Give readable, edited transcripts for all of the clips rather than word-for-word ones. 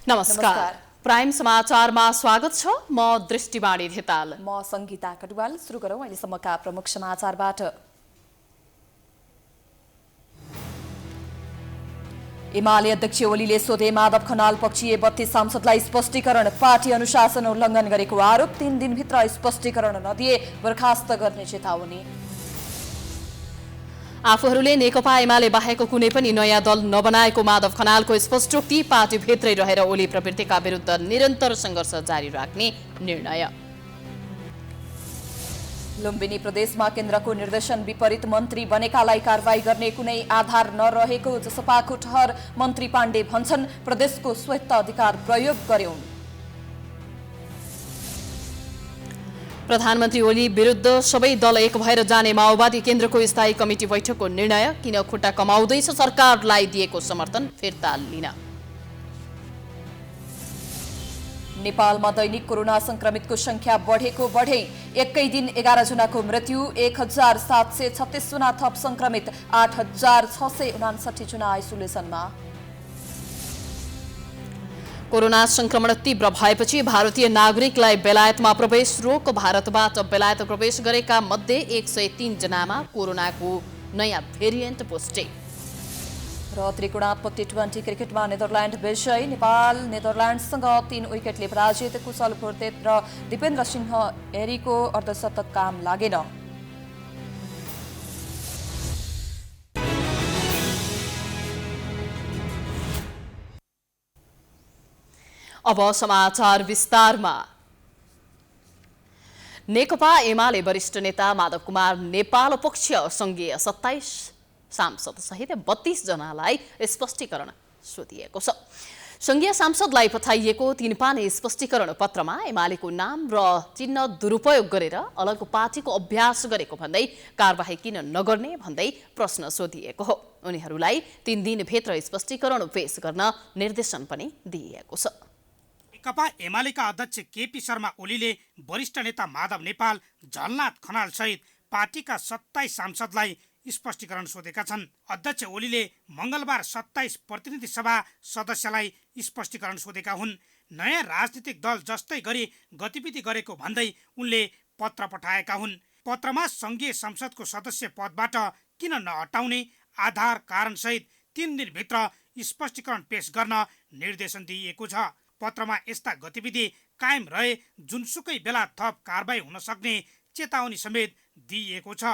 नमस्कार। प्राइम समाचारमा स्वागत छ। म दृष्टिवाणी धिताल। म संगीता कटुवाल। सुरु गरौँ अहिलेसम्मका प्रमुख समाचारबाट। एमाले अध्यक्ष ओलीले सोधे माधव खनाल पक्षीय 32 सांसदलाई स्पष्टीकरण। पार्टी अनुशासन उल्लङ्घन गरेको आरोप। 3 दिनभित्र स्पष्टीकरण नदिए बर्खास्त गर्ने चेतावनी। आफूहरूले नेकपा एमाले बाहेक कुनै पनि नयाँ दल नबनाएको माधव खनालको स्पष्टोक्ति। पार्टीभित्रै रहेर ओली प्रवृत्तिका विरुद्ध निरन्तर सङ्घर्ष जारी राख्ने निर्णय। लुम्बिनी प्रदेशमा केन्द्रको निर्देशन विपरीत मन्त्री बनेकालाई कारवाही गर्ने कुनै आधार नरहेको जसपाको ठहर। मन्त्री पाण्डे भन्छन् प्रदेशको स्वेच्छाधिकार प्रयोग गर्यौं। प्रधानमन्त्री ओली विरुद्ध सबै दल एक भएर जाने माओवादी केन्द्रको स्थायी कमिटी बैठकको निर्णय। किन खुट्टा कमाउँदैछ सरकारलाई दिएको समर्थन फिर्ता लिन। नेपालमा दैनिक कोरोना संक्रमितको संख्या बढेको बढे। एकै दिन 11 जनाको मृत्यु। 1736 जना थप संक्रमित। 8659 जना आइसोलेसनमा। कोरोना संक्रमण तीव्र भएपछि भारतीय नागरिकलाई बेलायतमा प्रवेश रोक। भारतबाट बेलायत प्रवेश गरेका मध्ये 103 जनामा कोरोनाको नयाँ भेरिएन्ट पुष्टि। र त्रिकोणात्मक टी20 क्रिकेटमा नेदरल्यान्ड विजयी। नेपाल नेदरल्यान्डसँग 3 विकेटले पराजित। कुशल फुर्तेत र दिपेन्द्र सिंह एरीको अर्धशतक काम लागेन। अब समाचार विस्तारमा। नेकपा एमाले वरिष्ठ नेता माधव कुमार नेपाल पक्ष संघीय 27 सांसद सहित 32 जनालाई स्पष्टीकरण सोधिएको छ। संघीय सांसदलाई पठाइएको 3 पाने स्पष्टीकरण पत्रमा एमालेको नाम र चिन्ह दुरुपयोग गरेर अलग पार्टीको अभ्यास गरेको भन्दै कारबाही किन नगर्ने भन्दै प्रश्न सोधिएको हो। उनीहरूलाई 3 दिनभित्र स्पष्टीकरण पेश गर्न निर्देशन पनि दिइएको छ। नेकपा एमालेका अध्यक्ष केपी शर्मा ओलीले वरिष्ठ नेता माधव नेपाल, झलनाथ खनाल सहित पार्टीका 27 सांसदलाई स्पष्टीकरण सोधेका छन्। अध्यक्ष ओलीले मंगलबार 27 प्रतिनिधि सभा सदस्यलाई स्पष्टीकरण सोधेका हुन्। नयाँ राजनीतिक दल जस्तै गरी गतिविधि गरेको भन्दै उनले पत्र पठाएका हुन्। पत्रमा संघीय संसदको सदस्य पदबाट किन नहटाउने आधार कारण सहित 3 दिनभित्र स्पष्टीकरण पेश गर्न निर्देशन दिइएको छ। पत्रमा यस्ता गतिविधि कायम रहे जुनसुकै बेला थप कारबाही हुन सक्ने चेतावनी समेत दिइएको छ।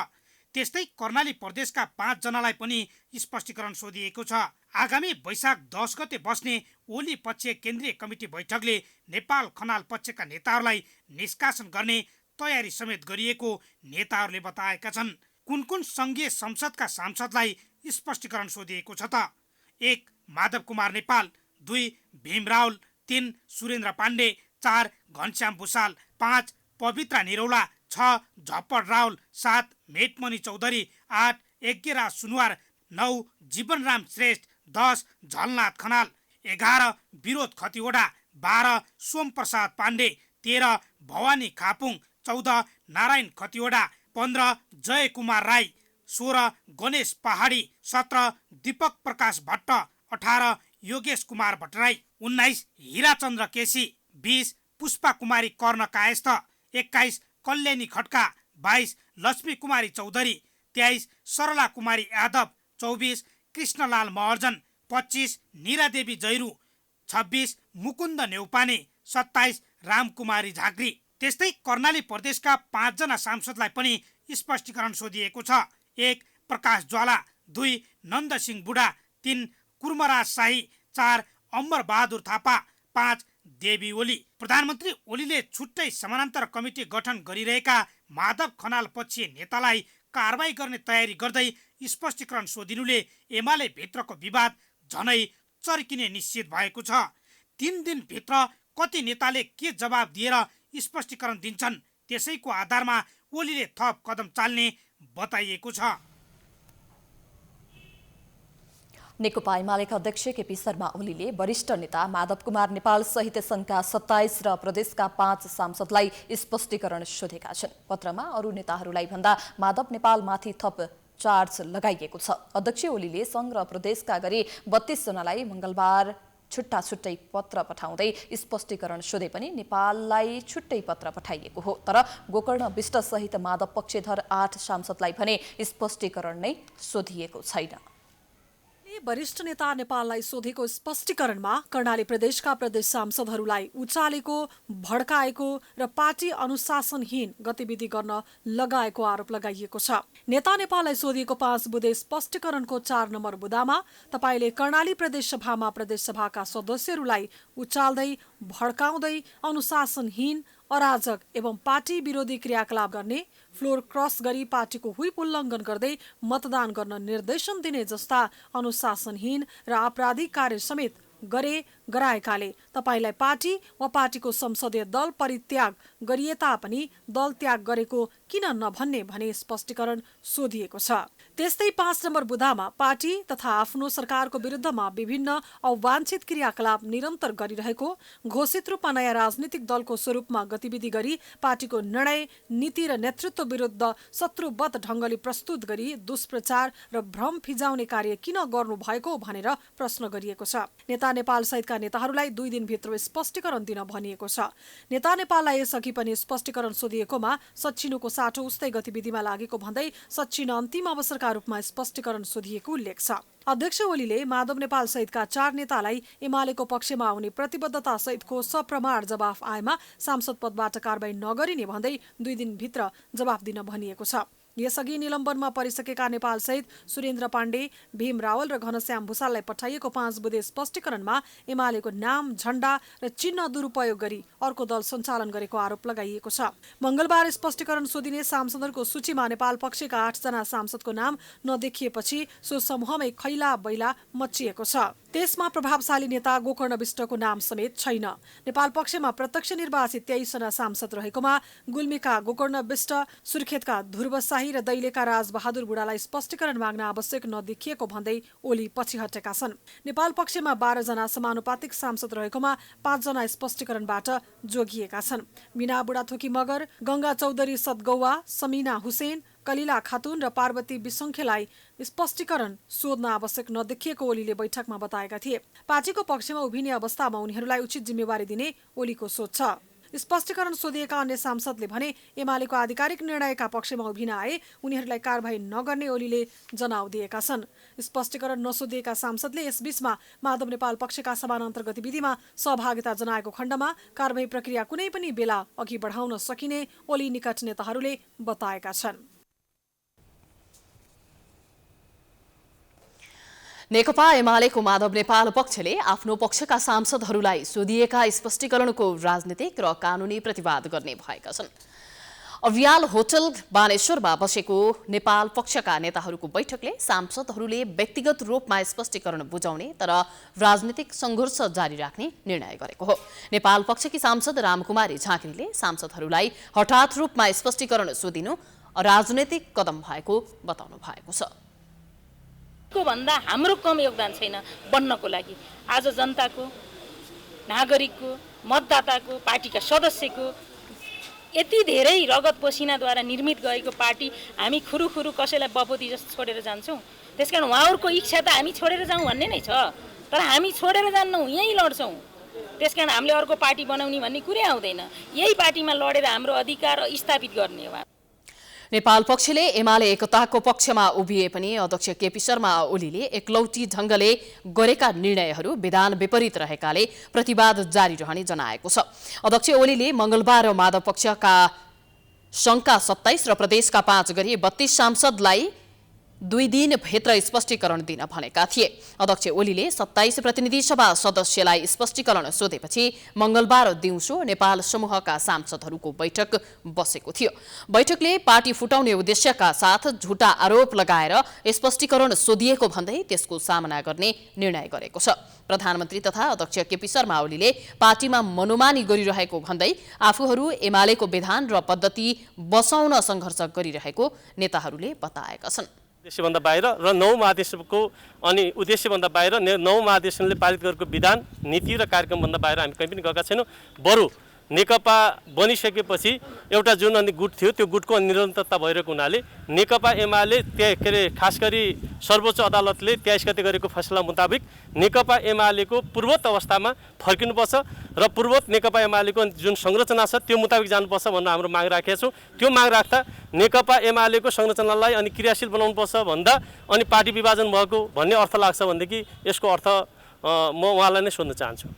त्यस्तै कर्णाली प्रदेशका 5 जनालाई पनि स्पष्टीकरण सोधिएको छ। आगामी वैशाख 10 गते बस्ने ओली पक्षीय केन्द्रीय कमिटी बैठकले नेपाल खनाल पक्षका नेताहरूलाई निष्कासन गर्ने तयारी समेत गरिएको नेताहरूले बताएका छन्। कुन कुन संघीय संसदका सांसदलाई स्पष्टीकरण सोधिएको छ त? 1 माधव कुमार नेपाल, 2 भीम रावल, 3 सुरेन्द्र पाण्डे, 4 घनश्याम भुषाल, 5 पवित्रा निरौला, 6 झप्पड रावल, 7 मेटमणि चौधरी, 8 यज्ञराज सुनवार, 9 जीवनराम श्रेष्ठ, 10 झलनाथ खनाल, 11 विरोध खतिवडा, 12 सोमप्रसाद पाण्डे, 13 भवानी खापुङ, 14 नारायण खतिवडा, 15 जय कुमार राई, 16 गणेश पहाडी, 17 दीपक प्रकाश भट्ट, 18 योगेश कुमार भट्टराई, 19 हिराचन्द्र केसी, 20 पुष्पा कुमारी कर्ण कायस्थ, 21 कल्याणी खड्का, 22 लक्ष्मी कुमारी चौधरी, 23 सरला कुमारी यादव, 24 कृष्णलाल महर्जन, 25 निरादेवी जैरू, 26 मुकुन्द नेउपाने, 27 रामकुमारी झाँक्री। त्यस्तै कर्णाली प्रदेशका 5 जना सांसदलाई पनि स्पष्टीकरण सोधिएको छ। 1 प्रकाश ज्वाला, 2 नन्दसिंह बुढा, 3 कुर्मराज शाही, 4 अमर बहादुर थापा, 5 देवी ओली। प्रधानमन्त्री ओलीले छुट्टै समानान्तर कमिटी गठन गरिरहेका माधव खनाल पक्षीय नेतालाई कारबाही गर्ने तयारी गर्दै स्पष्टीकरण सोधिनुले एमाले भित्रको विवाद झनै चर्किने निश्चित भएको छ। 3 दिनभित्र कति नेताले के जवाब दिएर स्पष्टीकरण दिन्छन् त्यसैको आधारमा ओलीले थप कदम चाल्ने बताइएको छ। नेकपा एमालेका अध्यक्ष केपी शर्मा ओलीले वरिष्ठ नेता माधव कुमार नेपाल सहित संघका 27 र प्रदेशका 5 सांसदलाई स्पष्टीकरण सोधेका छन्। पत्रमा अरू नेताहरूलाई भन्दा माधव नेपालमाथि थप चार्ज लगाइएको छ। अध्यक्ष ओलीले संघ र प्रदेशका गरी 32 जनालाई मंगलबार छुट्टा छुट्टै पत्र पठाउँदै स्पष्टीकरण सोधे पनि नेपाललाई छुट्टै पत्र पठाइएको हो। तर गोकर्ण बिष्ट सहित माधव पक्षधर 8 सांसदलाई भने स्पष्टीकरण नै सोधिएको छैन। वरिष्ठ नेता नेपाललाई सोधेको स्पष्टीकरणमा कर्णाली प्रदेशका प्रदेश सांसदहरूलाई उचालेको, भड्काएको र पार्टी अनुशासनहीन गतिविधि गर्न लगाएको आरोप लगाइएको छ। नेता नेपाललाई सोधिएको 5 बुँदे स्पष्टीकरणको 4 नम्बर बुँदामा तपाईँले कर्णाली प्रदेशसभामा प्रदेशसभाका सदस्यहरूलाई उचाल्दै, भड्काउँदै, अनुशासनहीन, अराजक एवं पार्टी विरोधी क्रियाकलाप गर्ने, फ्लोर क्रस गरी पार्टीको व्हिप उल्लङ्घन गर्दै मतदान गर्न निर्देशन दिने जस्ता अनुशासनहीन र आपराधिक कार्य समेत गराएकाले तपाईँलाई पार्टी वा पार्टीको संसदीय दल परित्याग गरिए तापनि दल त्याग गरेको किन नभन्ने भने स्पष्टीकरण सोधिएको छ। त्यस्तै 5 नम्बर बुँदामा पार्टी तथा आफ्नो सरकारको विरुद्धमा विभिन्न अवाञ्छित क्रियाकलाप निरन्तर गरिरहेको, घोषित रूपमा नयाँ राजनीतिक दलको स्वरूपमा गतिविधि गरी पार्टीको निर्णय, नीति र नेतृत्व विरुद्ध शत्रुबद्ध ढङ्गले प्रस्तुत गरी दुष्प्रचार र भ्रम फिजाउने कार्य किन गर्नु भएको भनेर प्रश्न गरिएको छ। नेता नेपाल सहितका नेताहरूलाई 2 दिनभित्र स्पष्टीकरण दिन भनिएको छ। नेता नेपाललाई यसअघि पनि स्पष्टीकरण सोधिएकोमा सच्चिनुको साटो उस्तै गतिविधिमा लागेको भन्दै सच्चिन अन्तिम अवसरका रूपमा स्पष्टीकरण सोधिएको उल्लेख छ। अध्यक्ष ओलीले माधव नेपाल सहितका 4 नेतालाई एमालेको पक्षमा आउने प्रतिबद्धता सहितको सप्रमाण जवाफ आएमा सांसद पदबाट कारबाही नगरिने भन्दै 2 दिनभित्र जवाफ दिन भनिएको छ। यसअघि निलम्बनमा परिसकेका नेपाल सहित सुरेन्द्र पाण्डे, भीम रावल र घनश्याम भूषाललाई पठाइएको 5 बुँदे स्पष्टीकरणमा एमालेको नाम, झण्डा र चिन्ह दुरुपयोग गरी अर्को दल सञ्चालन गरेको आरोप लगाइएको छ। मंगलबार स्पष्टीकरण सोधिने सांसदहरूको सूचीमा नेपाल पक्षका 8 जना सांसदको नाम नदेखिएपछि सो समूहमै खैला बैला मचिएको छ। त्यसमा प्रभावशाली नेता गोकर्ण बिष्टको नाम समेत छैन। नेपाल पक्षमा प्रत्यक्ष निर्वाचित 23 जना सांसद रहेकोमा गुल्मीका गोकर्ण बिष्ट, सुर्खेतका ध्रुव शाही र दैलेका राजबहादुर बुढालाई स्पष्टीकरण माग्न आवश्यक नदेखिएको भन्दै ओली पछि हटेका छन्। नेपाल पक्षमा 12 जना समानुपातिक सांसद रहेकोमा 5 जना स्पष्टीकरणबाट जोगिएका छन्। मीना बुढाथोकी मगर, गंगा चौधरी सदगौवा, समीना हुसेन, कलिला खातुन र पार्वती विसंखेलाई स्पष्टीकरण सोध्न आवश्यक नदेखिएको ओलीले बैठकमा बताएका थिए। पार्टीको पक्षमा उभिने अवस्थामा उनीहरूलाई उचित जिम्मेवारी दिने ओलीको सोच छ। स्पष्टीकरण सोधिएका अन्य सांसदले भने एमालेको आधिकारिक निर्णयका पक्षमा उभिन आए उनीहरूलाई कारबाही नगर्ने ओलीले जनाउ दिएका छन्। स्पष्टीकरण नसोधिएका सांसदले यसबीचमा माधव नेपाल पक्षका समानान्तर गतिविधिमा सहभागिता जनाएको खण्डमा कारबाही प्रक्रिया कुनै पनि बेला अघि बढाउन सकिने ओली निकट नेताहरूले बताएका छन्। नेकपा एमालेको माधव नेपाल पक्षले आफ्नो पक्षका सांसदहरूलाई सोधिएका स्पष्टीकरणको राजनीतिक र कानूनी प्रतिवाद गर्ने भएका छन्। अभियाल होटल बानेश्वरमा बसेको नेपाल पक्षका नेताहरूको बैठकले सांसदहरूले व्यक्तिगत रूपमा स्पष्टीकरण बुझाउने तर राजनीतिक संघर्ष जारी राख्ने निर्णय गरेको हो। नेपाल पक्षकी सांसद रामकुमारी झाँक्रीले सांसदहरूलाई हठात रूपमा स्पष्टीकरण सोधिनु राजनीतिक कदम भएको बताउनु भएको छ। को भन्दा हाम्रो कम योगदान छैन बन्नको लागि। आज जनताको, नागरिकको, मतदाताको, पार्टीका सदस्यको यति धेरै रगत पसिनाद्वारा निर्मित गएको पार्टी हामी खुरुखुरु कसैलाई बपोती जस्तो छोडेर जान्छौँ। त्यसकारण उहाँहरूको इच्छा त हामी छोडेर जाउँ भन्ने नै छ, तर हामी छोडेर जान्नौँ, यहीँ लड्छौँ। त्यसकारण हामीले अर्को पार्टी बनाउने भन्ने कुरै आउँदैन। यही पार्टीमा लडेर हाम्रो अधिकार स्थापित गर्ने हो। नेपाल पक्षले एमाले एकताको पक्षमा उभिए पनि अध्यक्ष केपी शर्मा ओलीले एकलौटी ढङ्गले गरेका निर्णयहरू विधान विपरीत रहेकाले प्रतिवाद जारी रहने जनाएको छ। अध्यक्ष ओलीले मंगलबार माधव पक्षका संघका 27 र प्रदेशका 5 गरी 32 सांसदलाई 2 दिनभित्र स्पष्टीकरण दिन भनेका थिए। अध्यक्ष ओलीले 27 प्रतिनिधि सभा सदस्यलाई स्पष्टीकरण सोधेपछि मंगलबार दिउँसो नेपाल समूहका सांसदहरूको बैठक बसेको थियो। बैठकले पार्टी फुटाउने उद्देश्यका साथ झुटा आरोप लगाएर स्पष्टीकरण सोधिएको भन्दै त्यसको सामना गर्ने निर्णय गरेको छ। प्रधानमन्त्री तथा अध्यक्ष केपी शर्मा ओलीले पार्टीमा मनोमानी गरिरहेको भन्दै आफूहरू एमालेको विधान र पद्धति बसाउन सङ्घर्ष गरिरहेको नेताहरूले बताएका छन्। उद्देश्यभन्दा बाहिर र 9 महाधिवेशनको अनि उद्देश्यभन्दा बाहिर 9 महाधिवेशनले पारित गरेको विधान, नीति र कार्यक्रमभन्दा बाहिर हामी कहीँ पनि गएका छैनौँ। बरु नेकपा बनिसकेपछि एउटा जुन अनि गुट थियो त्यो गुटको निरन्तरता भइरहेको हुनाले नेकपा एमाले के अरे खास गरी सर्वोच्च अदालतले 23 गते गरेको फैसला मुताबिक नेकपा एमालेको पूर्वत अवस्थामा फर्किनुपर्छ र पूर्वत नेकपा एमालेको जुन संरचना छ त्यो मुताबिक जानुपर्छ भनेर हाम्रो माग राखेका छौँ। त्यो माग राख्दा नेकपा एमालेको संरचनालाई अनि क्रियाशील बनाउनुपर्छ भन्दा अनि पार्टी विभाजन भएको भन्ने अर्थ लाग्छ भनेदेखि यसको अर्थ म उहाँलाई नै सोध्न चाहन्छु।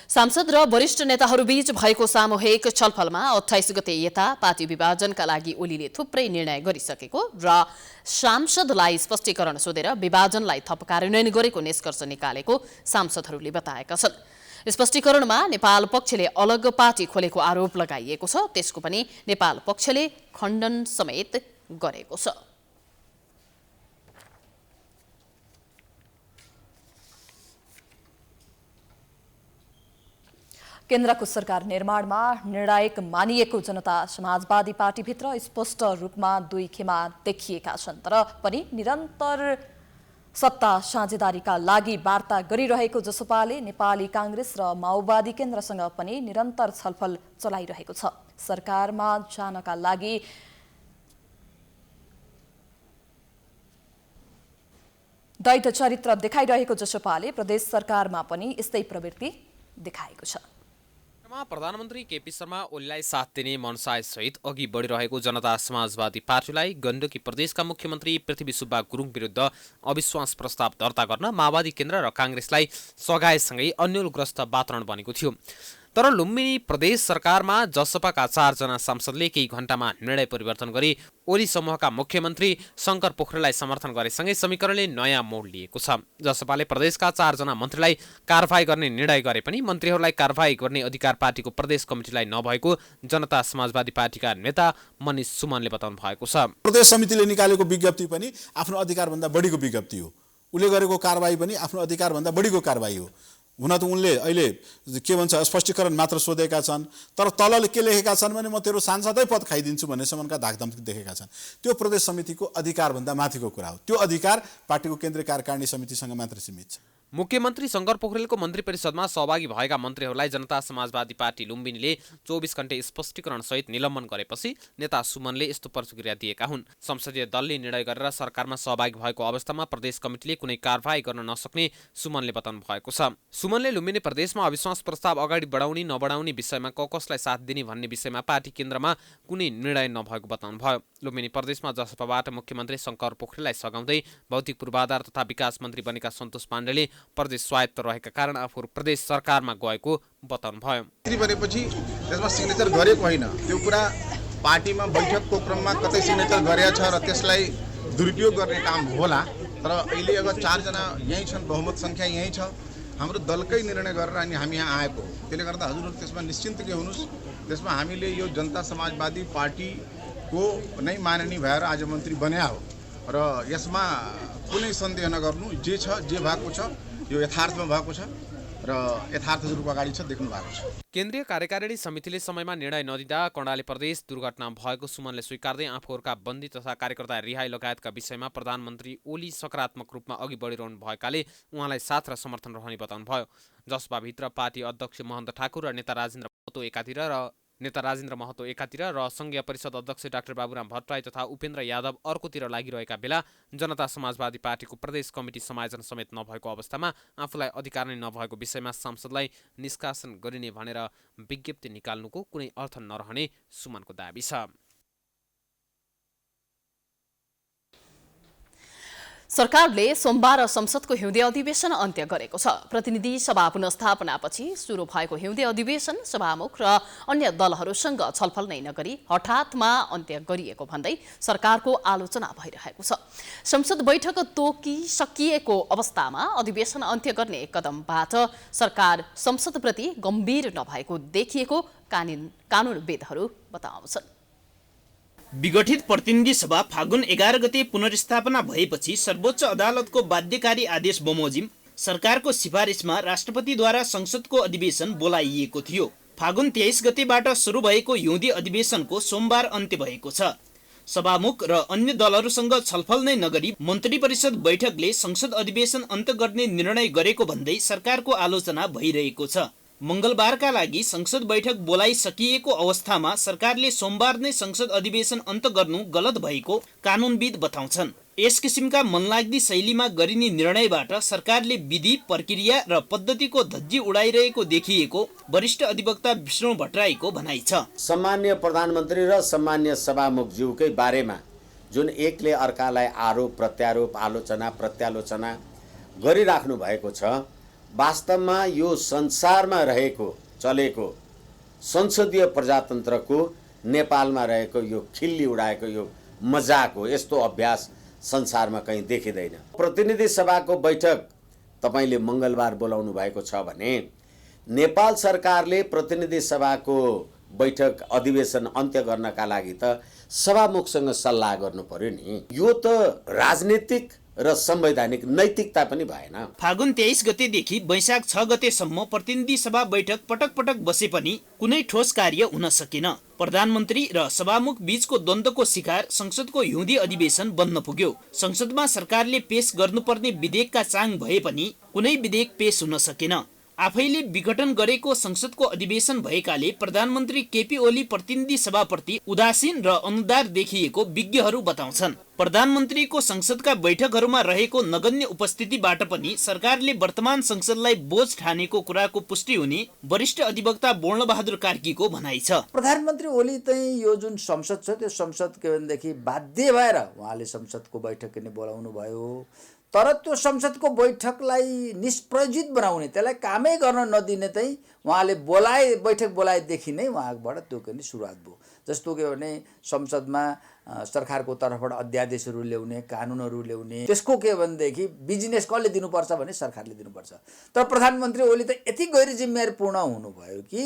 सांसद र वरिष्ठ नेताहरूबीच भएको सामूहिक छलफलमा 28 गते यता पार्टी विभाजनका लागि ओलीले थुप्रै निर्णय गरिसकेको र सांसदलाई स्पष्टीकरण सोधेर विभाजनलाई थप कार्यान्वयन गरेको निष्कर्ष निकालेको सांसदहरूले बताएका छन्। स्पष्टीकरणमा नेपाल पक्षले अलग पार्टी खोलेको आरोप लगाइएको छ, त्यसको पनि नेपाल पक्षले खण्डन समेत गरेको छ। केन्द्रको सरकार निर्माणमा निर्णायक मानिएको जनता समाजवादी पार्टीभित्र स्पष्ट रूपमा दुई खेमा देखिएका छन्, तर पनि निरन्तर सत्ता साझेदारीका लागि वार्ता गरिरहेको जसपाले नेपाली कांग्रेस र माओवादी केन्द्रसँग पनि निरन्तर छलफल चलाइरहेको छ। सरकारमा जानका लागि द्वैत चरित्र देखाइरहेको जसपाले प्रदेश सरकारमा पनि यस्तै प्रवृत्ति देखाएको छ। प्रधानमन्त्री केपी शर्मा ओलीलाई साथ दिने मनसायसहित अघि बढिरहेको जनता समाजवादी पार्टीलाई गण्डकी प्रदेशका मुख्यमन्त्री पृथ्वी सुब्बा गुरुङ विरुद्ध अविश्वास प्रस्ताव दर्ता गर्न माओवादी केन्द्र र कांग्रेसलाई सघाएसँगै अन्यलग्रस्त वातावरण बनेको थियो। तर लुम्बिनी प्रदेश सरकारमा जसपाका 4 जना सांसदले केही घण्टामा निर्णय परिवर्तन गरी ओली समूहका मुख्यमन्त्री शंकर पोखरेललाई समर्थन गरेसँगै समीकरणले नयाँ मोड लिएको छ। जसपाले प्रदेशका 4 जना मन्त्रीलाई कारबाही गर्ने निर्णय गरे पनि मन्त्रीहरूलाई कारबाही गर्ने अधिकार पार्टीको प्रदेश कमिटीलाई नभएको जनता समाजवादी पार्टीका नेता मनिष सुमनले बताउनु भएको छ। प्रदेश समितिले निकालेको विज्ञप्ति पनि आफ्नो अधिकारभन्दा बढीको विज्ञप्ति हो, उले गरेको कारबाही पनि आफ्नो अधिकारभन्दा बढीको कारबाही हो। हुन त उनले अहिले के भन्छ स्पष्टीकरण मात्र सोधेका छन्, तर तलले के लेखेका छन् भने म तेरो सांसदै पद खाइदिन्छु भन्नेसम्मका धाकधम्की देखेका छन्। त्यो प्रदेश समितिको अधिकारभन्दा माथिको कुरा हो। त्यो अधिकार पार्टीको केन्द्रीय कार्यकारिणी समितिसँग मात्र सीमित छ। मुख्यमन्त्री शंकर पोखरेलको मन्त्री परिषदमा सहभागी भएका मन्त्रीहरूलाई जनता समाजवादी पार्टी लुम्बिनीले 24 घण्टे स्पष्टीकरण सहित निलम्बन गरेपछि नेता सुमनले यस्तो प्रतिक्रिया दिएका हुन्। संसदीय दलले निर्णय गरेर सरकारमा सहभागी भएको अवस्थामा प्रदेश कमिटीले कुनै कारबाही गर्न नसक्ने सुमनले बताउनु भएको छ। सुमनले लुम्बिनी प्रदेशमा अविश्वास प्रस्ताव अगाडि बढाउने नबढाउने विषयमा कसलाई साथ दिने भन्ने विषयमा पार्टी केन्द्रमा कुनै निर्णय नभएको बताउनु भयो। लुम्बिनी प्रदेशमा जसपाबाट मुख्यमन्त्री शंकर पोखरेललाई सघाउँदै भौतिक पूर्वाधार तथा विकास मन्त्री बनेका सन्तोष पाण्डेले प्रदेश स्वायत्त रहेका कारण आफूहरू प्रदेश सरकारमा गएको बताउनु भयो। भनेपछि त्यसमा सिग्नेचर गरेको होइन, त्यो कुरा पार्टीमा बैठकको क्रममा कतै सिग्नेचर गरेको छ र त्यसलाई दुरुपयोग गर्ने काम होला। तर अहिले अगर 4 जना यहीँ छन्, बहुमत संख्या यहीँ छ, हाम्रो दलकै निर्णय गरेर अनि हामी यहाँ आएको हो। त्यसले गर्दा हजुरहरू त्यसमा निश्चिन्त के हुनुहोस्। त्यसमा हामीले यो जनता समाजवादी पार्टीको नै माननीय भएर आज मन्त्री बन्या हो र यसमा कुनै सन्देह नगर्नु। जे छ, जे भएको छ यो यथार्थमा भएको छ र यथार्थ रूप अगाडि छ, देख्नु भएको छ। केन्द्रीय कार्यकारिणी समितिले समयमा निर्णय नदिँदा कर्णाली प्रदेश दुर्घटना भएको सुमनले स्वीकार्दै आफूहरूका बन्दी तथा कार्यकर्ता रिहाई लगायतका विषयमा प्रधानमन्त्री ओली सकारात्मक रूपमा अघि बढिरहनु भएकाले उहाँलाई साथ र समर्थन रहने बताउनु भयो। जसपाभित्र पार्टी अध्यक्ष महन्त ठाकुर र नेता राजेन्द्र महतो एकातिर र संघीय परिषद अध्यक्ष डाक्टर बाबुराम भट्टराई तथा उपेन्द्र यादव अर्कोतिर लागिरहेका बेला जनता समाजवादी पार्टीको प्रदेश कमिटी समायोजन समेत नभएको अवस्थामा आफूलाई अधिकार नै नभएको विषयमा सांसदलाई निष्कासन गरिने भनेर विज्ञप्ति निकाल्नुको कुनै अर्थ नरहने सुमनको दाबी छ। सरकारले सोमबार संसदको हिउँदे अधिवेशन अन्त्य गरेको छ। प्रतिनिधि सभा पुनस्थापनापछि सुरु भएको हिउँदे अधिवेशन सभामुख र अन्य दलहरूसँग छलफल नै नगरी हठातमा अन्त्य गरिएको भन्दै सरकारको आलोचना भइरहेको छ। संसद बैठक तोकिसकिएको अवस्थामा अधिवेशन अन्त्य गर्ने कदमबाट सरकार संसदप्रति गम्भीर नभएको देखिएको कानुनविदहरू बताउँछन्। विगठित प्रतिनिधि सभा फागुन 11 गते पुनर्स्थापना भएपछि सर्वोच्च अदालतको बाध्यकारी आदेश बमोजिम सरकारको सिफारिसमा राष्ट्रपतिद्वारा संसदको अधिवेशन बोलाइएको थियो। फागुन 23 गतेबाट सुरु भएको हिउँदे अधिवेशनको सोमबार अन्त्य भएको छ। सभामुख र अन्य दलहरूसँग छलफल नै नगरी मन्त्री परिषद बैठकले संसद अधिवेशन अन्त्य गर्ने निर्णय गरेको भन्दै सरकारको आलोचना भइरहेको छ। मङ्गलबारका लागि संसद बैठक बोलाइसकिएको अवस्थामा सरकारले सोमबार नै संसद अधिवेशन अन्त गर्नु गलत भएको कानुनविद बताउँछन्। यस किसिमका मनलाग्दी शैलीमा गरिने निर्णयबाट सरकारले विधि, प्रक्रिया र पद्धतिको धज्जी उडाइरहेको देखिएको वरिष्ठ अधिवक्ता विष्णु भट्टराईको भनाइ छ। सम्मान्य प्रधानमन्त्री र सम्मान्य सभामुखज्यूकै बारेमा जुन एकले अर्कालाई आरोप प्रत्यारोप, आलोचना प्रत्यालोचना गरिराख्नु भएको छ, वास्तवमा यो संसारमा रहेको चलेको संसदीय प्रजातन्त्रको नेपालमा रहेको यो खिल्ली उडाएको यो मजाक हो। यस्तो अभ्यास संसारमा कहीँ देखिँदैन। प्रतिनिधि सभाको बैठक तपाईले मङ्गलबार बोलाउनु भएको छ भने नेपाल सरकारले प्रतिनिधि सभाको बैठक अधिवेशन अन्त्य गर्नका लागि त सभामुखसँग सल्लाह गर्नु पर्यो नि। यो त राजनीतिक र संवैधानिक नैतिकता पनि भएन। फागुन 23 गतेदेखि वैशाख 6 गतेसम्म प्रतिनिधि सभा बैठक पटक पटक बसे पनि कुनै ठोस कार्य हुन सकेन। प्रधानमन्त्री र सभामुख बीचको द्वन्द्वको शिकार संसदको हिउँदी अधिवेशन बन्न पुग्यो। संसदमा सरकारले पेश गर्नुपर्ने विधेयकका चाङ भए पनि कुनै विधेयक पेश हुन सकेन। आफैले विघटन गरेको संसदको अधिवेशन भएकाले प्रधानमन्त्री केपी ओली प्रतिनिधि सभाप्रति उदासीन र अनुदार देखिएको विज्ञहरू बताउँछन्। प्रधानमन्त्रीको संसदका बैठकहरूमा रहेको नगण्य उपस्थितिबाट पनि सरकारले वर्तमान संसदलाई बोझ ठानेको कुराको पुष्टि हुने वरिष्ठ अधिवक्ता बोर्णबहादुर कार्कीको भनाइ छ। प्रधानमन्त्री ओली चाहिँ यो जुन संसद छ त्यो संसद के भनेदेखि बाध्य भएर उहाँले संसदको बैठक नै बोलाउनु भयो। तर त्यो संसदको बैठकलाई निष्प्रयोजित बनाउने, त्यसलाई कामै गर्न नदिने चाहिँ उहाँले बैठक बोलाएदेखि नै उहाँबाट त्यो पनि सुरुवात भयो। जस्तो के भने संसदमा सरकारको तर्फबाट अध्यादेशहरू ल्याउने, कानुनहरू ल्याउने, त्यसको के भनेदेखि बिजनेस कसले दिनुपर्छ भने सरकारले दिनुपर्छ। तर प्रधानमन्त्री ओली त यति गैर जिम्मेवारीपूर्ण हुनुभयो कि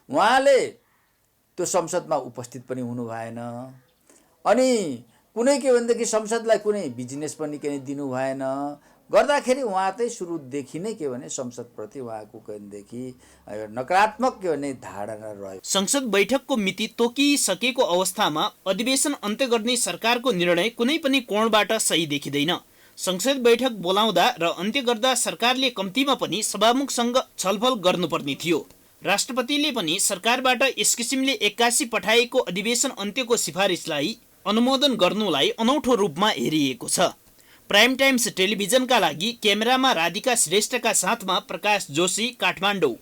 उहाँले त्यो संसदमा उपस्थित पनि हुनु भएन, अनि कुनै के भनेदेखि संसदलाई कुनै बिजनेस पनि के दिनु भएन। गर्दाखेरि उहाँ चाहिँ सुरुदेखि नै के भने संसदप्रति उहाँको कहिलेदेखि नकारात्मक के भने धारणा रह्यो। संसद बैठकको मिति तोकिसकेको अवस्थामा अधिवेशन अन्त्य गर्ने सरकारको निर्णय कुनै पनि कोणबाट सही देखिँदैन। संसद बैठक बोलाउँदा र अन्त्य गर्दा सरकारले कम्तीमा पनि सभामुखसँग छलफल गर्नुपर्ने थियो। राष्ट्रपतिले पनि सरकारबाट यस किसिमले 81 पठाएको अधिवेशन अन्त्यको सिफारिसलाई अनुमोदन गर्नुलाई अनौठो रूपमा हेरिएको छ। प्राइम टाइम्स टेलिभिजनका लागि क्यामेरामा राधिका श्रेष्ठका साथमा प्रकाश जोशी, काठमाडौँ।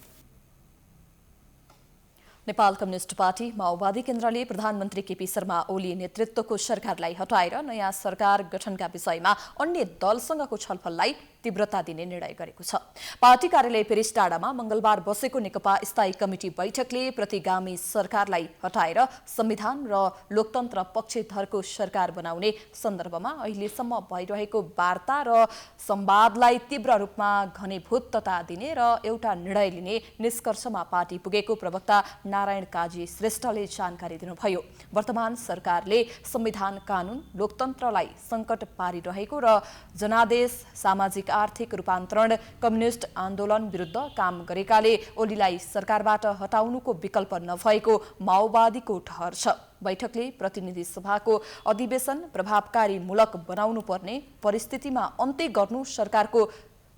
नेपाल कम्युनिस्ट पार्टी माओवादी केन्द्रले प्रधानमन्त्री केपी शर्मा ओली नेतृत्वको सरकारलाई हटाएर नयाँ सरकार गठनका विषयमा अन्य दलसँगको छलफललाई तीव्रता दिने निर्णय गरेको छ। पार्टी कार्यालय पेरिस टाडामा मंगलबार बसेको नेकपा स्थायी कमिटी बैठकले प्रतिगामी सरकारलाई हटाएर संविधान र लोकतन्त्र पक्षधरको सरकार बनाउने सन्दर्भमा अहिलेसम्म भइरहेको वार्ता र संवादलाई तीव्र रूपमा घनीभूतता दिने र एउटा निर्णय लिने निष्कर्षमा पार्टी पुगेको प्रवक्ता नारायण काजी श्रेष्ठले जानकारी दिनुभयो। वर्तमान सरकारले संविधान, कानून, लोकतन्त्रलाई संकट पारिरहेको र जनादेश, सामाजिक आर्थिक रूपान्तरण, कम्युनिस्ट आन्दोलन विरुद्ध काम गरेकाले ओलीलाई सरकारबाट हटाउनुको विकल्प नभएको माओवादीको ठहर छ। बैठकले प्रतिनिधि सभाको अधिवेशन प्रभावकारीमूलक बनाउनु पर्ने परिस्थितिमा अन्त्य गर्नु सरकारको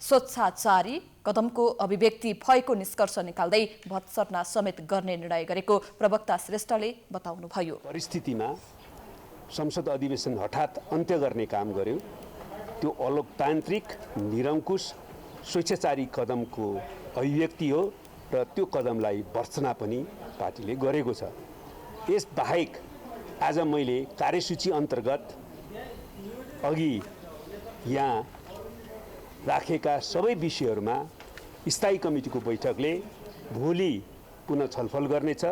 स्वच्छाचारी कदमको अभिव्यक्ति भएको निष्कर्ष निकाल्दै भत्सर्ना समेत गर्ने निर्णय गरेको प्रवक्ता श्रेष्ठले बताउनुभयो। परिस्थितिमा संसद अधिवेशन हठात अन्त्य गर्ने काम गर्यो, त्यो अलोकतान्त्रिक, निरङ्कुश, स्वेच्छाचारी कदमको अभिव्यक्ति हो र त्यो कदमलाई भर्त्सना पनि पार्टीले गरेको छ। यस बाहेक आज मैले कार्यसूची अन्तर्गत अघि यहाँ राखेका सबै विषयहरूमा स्थायी कमिटीको बैठकले भोलि पुनः छलफल गर्नेछ।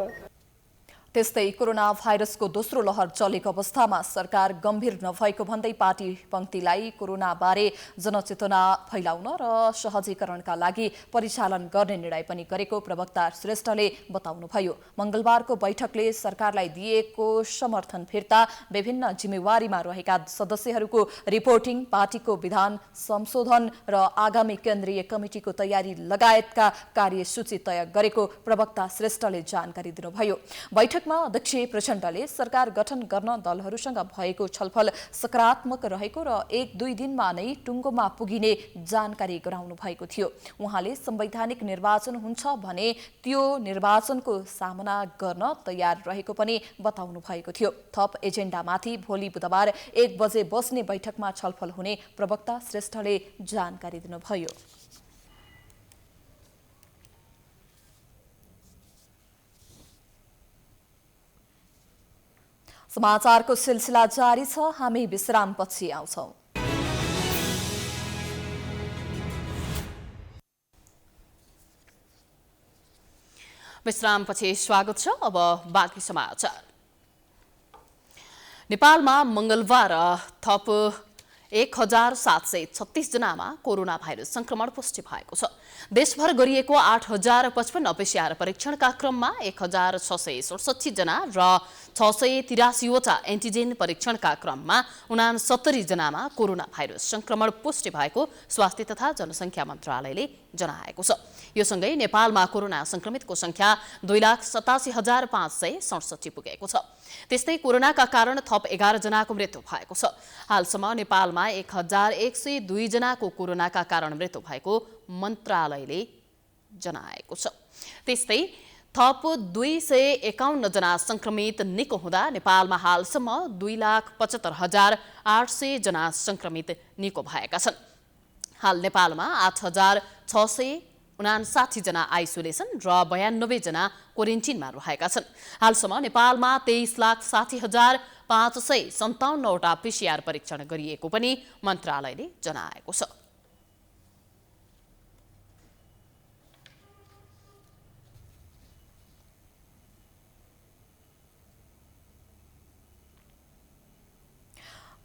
त्यस्तै कोरोना भाइरसको दोस्रो लहर चलेको अवस्थामा सरकार गम्भीर नभएको भन्दै पार्टी पंक्तिलाई कोरोनाबारे जनचेतना फैलाउन र सहजीकरणका लागि परिचालन गर्ने निर्णय पनि गरेको प्रवक्ता श्रेष्ठले बताउनुभयो। मंगलबारको बैठकले सरकारलाई दिएको समर्थन फिर्ता, विभिन्न जिम्मेवारीमा रहेका सदस्यहरूको रिपोर्टिङ, पार्टीको विधान संशोधन र आगामी केन्द्रीय कमिटीको तयारी लगायतका कार्यसूची तय गरेको प्रवक्ता श्रेष्ठले जानकारी दिनुभयो। बैठक बैठकमा अध्यक्ष प्रचण्डले सरकार गठन गर्न दलहरूसँग भएको छलफल सकारात्मक रहेको र 1-2 दिनमा नै टुङ्गोमा पुगिने जानकारी गराउनु भएको थियो। उहाँले संवैधानिक निर्वाचन हुन्छ भने त्यो निर्वाचनको सामना गर्न तयार रहेको पनि बताउनु भएको थियो। थप एजेन्डामाथि भोलि बुधबार 1 बजे बस्ने बैठकमा छलफल हुने प्रवक्ता श्रेष्ठले जानकारी दिनुभयो। समाचारको सिलसिला जारी छ, हामी विश्रामपछि आउँछौं। विश्रामपछि स्वागत छ। अब बाँकी समाचार। नेपालमा मंगलबार थप 1736 जनामा कोरोना भाइरस संक्रमण पुष्टि भएको छ। देशभर गरिएको 8055 PCR परीक्षणका क्रममा 1667 जना र 683 वटा एन्टिजेन परीक्षणका क्रममा 69 जनामा कोरोना भाइरस संक्रमण पुष्टि भएको स्वास्थ्य तथा जनसङ्ख्या मन्त्रालयले जनाएको छ। यो सँगै नेपालमा कोरोना संक्रमितको संख्या 2,87,567 पुगेको छ। त्यस्तै कोरोनाका कारण थप 11 जनाको मृत्यु भएको छ। हालसम्म नेपालमा 1102 जनाको कोरोनाका कारण मृत्यु भएको मन्त्रालयले जनाएको छ। त्यस्तै थप 251 जना संक्रमित निको हुँदा नेपालमा हालसम्म 2,75,800 जना संक्रमित निको भएका छन्। हाल नेपालमा 8,659 जना आइसोलेसन र 92 जना क्वारेन्टिनमा रहेका छन्। हालसम्म नेपालमा 23,60,557 वटा PCR परीक्षण गरिएको पनि मन्त्रालयले जनाएको छ।